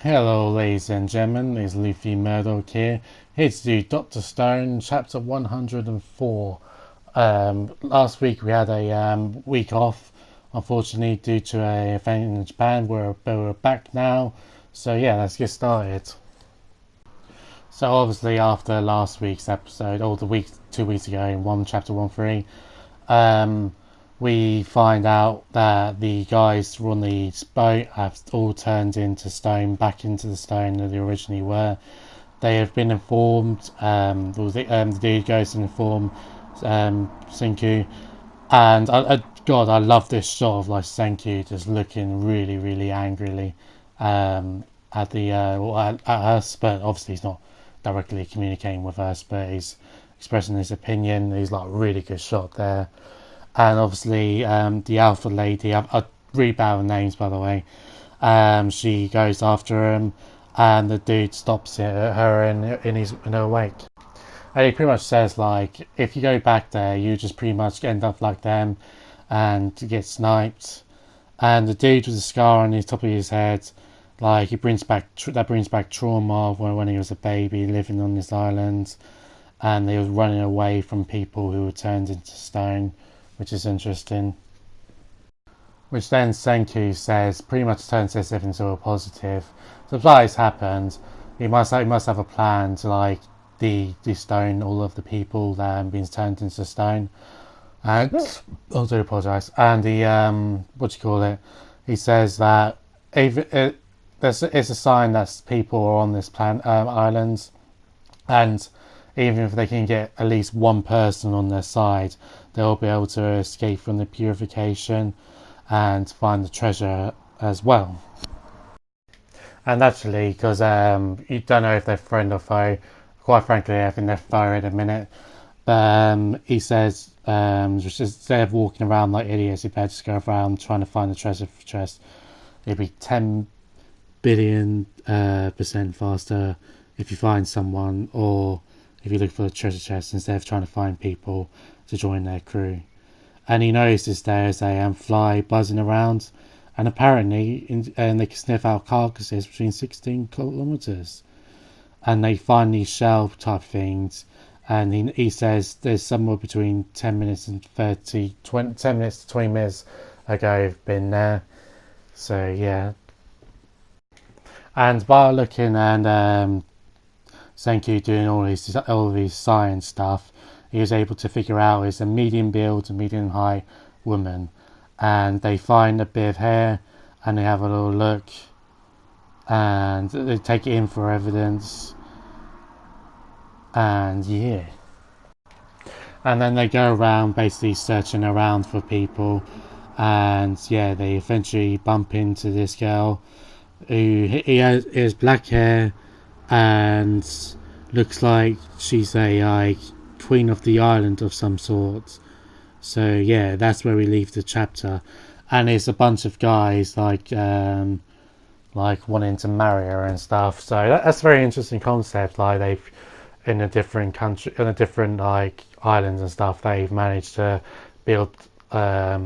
Hello ladies and gentlemen, it's Luffy Murdoch here to do Dr. Stone chapter 104. Last week we had a week off, unfortunately due to a event in Japan. We're back now, so yeah, let's get started. So obviously after last week's episode, or the week 2 weeks ago in chapter 1-3, we find out that the guys on the boat have all turned into stone, back into the stone that they originally were. They have been informed, the dude goes and informs senku, and God, I love this shot of like senku just looking really, really angrily at at us, but obviously he's not directly communicating with us, but he's expressing his opinion. He's like really good shot there. And obviously the alpha lady, I read out the names by the way, she goes after him, and the dude stops her in her wake. And he pretty much says like, if you go back there, you just pretty much end up like them and get sniped. And the dude with the scar on the top of his head, like he brings back trauma of when he was a baby living on this island, and he was running away from people who were turned into stone, which is interesting. Which then Senku says pretty much turns this into a positive. So if that has happened, he must have a plan to like de-stone all of the people that have been turned into stone. And I do apologise. And he he says that it's a sign that people are on this island, and even if they can get at least one person on their side, they'll be able to escape from the purification and find the treasure as well. And actually, because you don't know if they're friend or foe, quite frankly, I think they're foe in a minute. But he says, instead of walking around like idiots, if they just go around trying to find the treasure chest, it'd be 10 billion percent faster if you find someone, or if you look for the treasure chest instead of trying to find people to join their crew. And he notices there is a fly buzzing around, and apparently and they can sniff out carcasses between 16 kilometers. And they find these shell type things, and he says there's somewhere between 10 minutes and 10 minutes to 20 minutes ago have been there. So yeah. And by looking and Senku doing all these science stuff, he was able to figure out it's a medium build, a medium height woman. And they find a bit of hair, and they have a little look, and they take it in for evidence. And yeah. And then they go around basically searching around for people, and yeah, they eventually bump into this girl who he has black hair and looks like she's a queen of the island of some sort. So yeah, that's where we leave the chapter, and it's a bunch of guys like wanting to marry her and stuff. So that's a very interesting concept. Like they've in a different country, in a different like islands and stuff, they've managed to build. I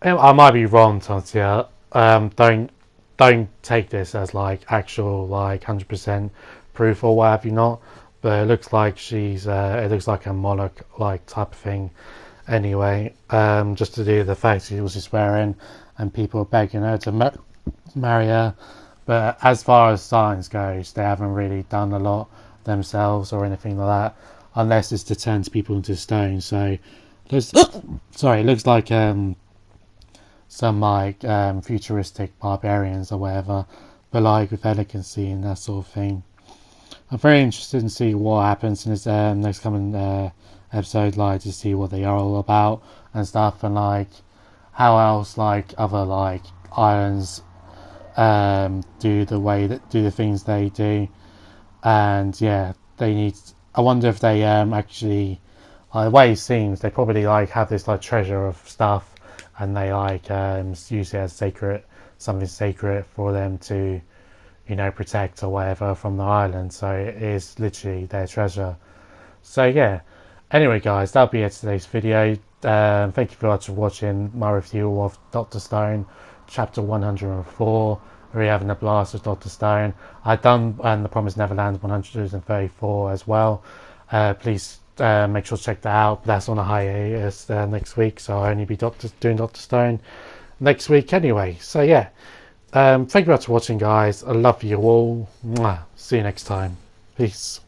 might be wrong, Tonsia. Don't take this as like actual like 100% proof or what have you not. But it looks like it looks like a monarch like type of thing. Anyway, just to do the fact she was just wearing, and people are begging her to marry her. But as far as science goes, they haven't really done a lot themselves or anything like that, unless it's to turn people into stone. So, it looks like some like futuristic barbarians or whatever, but like with elegancy and that sort of thing. I'm very interested in see what happens in this next coming episode, like to see what they are all about and stuff, and like how else like other like islands do the things they do. And yeah, they need. I wonder if they actually, the way it seems, they probably like have this like treasure of stuff, and they like use it as something sacred for them to, protect or whatever from the island. So it is literally their treasure. So yeah. Anyway, guys, that'll be it for today's video. Thank you very much for watching my review of Dr. Stone, chapter 104. We're having a blast with Dr. Stone. I've done The Promised Neverland 134 as well. Please make sure to check that out. That's on a hiatus next week, so I'll only be doing Dr. Stone next week anyway. So yeah, thank you very much for watching, guys. I love you all. Mwah. See you next time. Peace.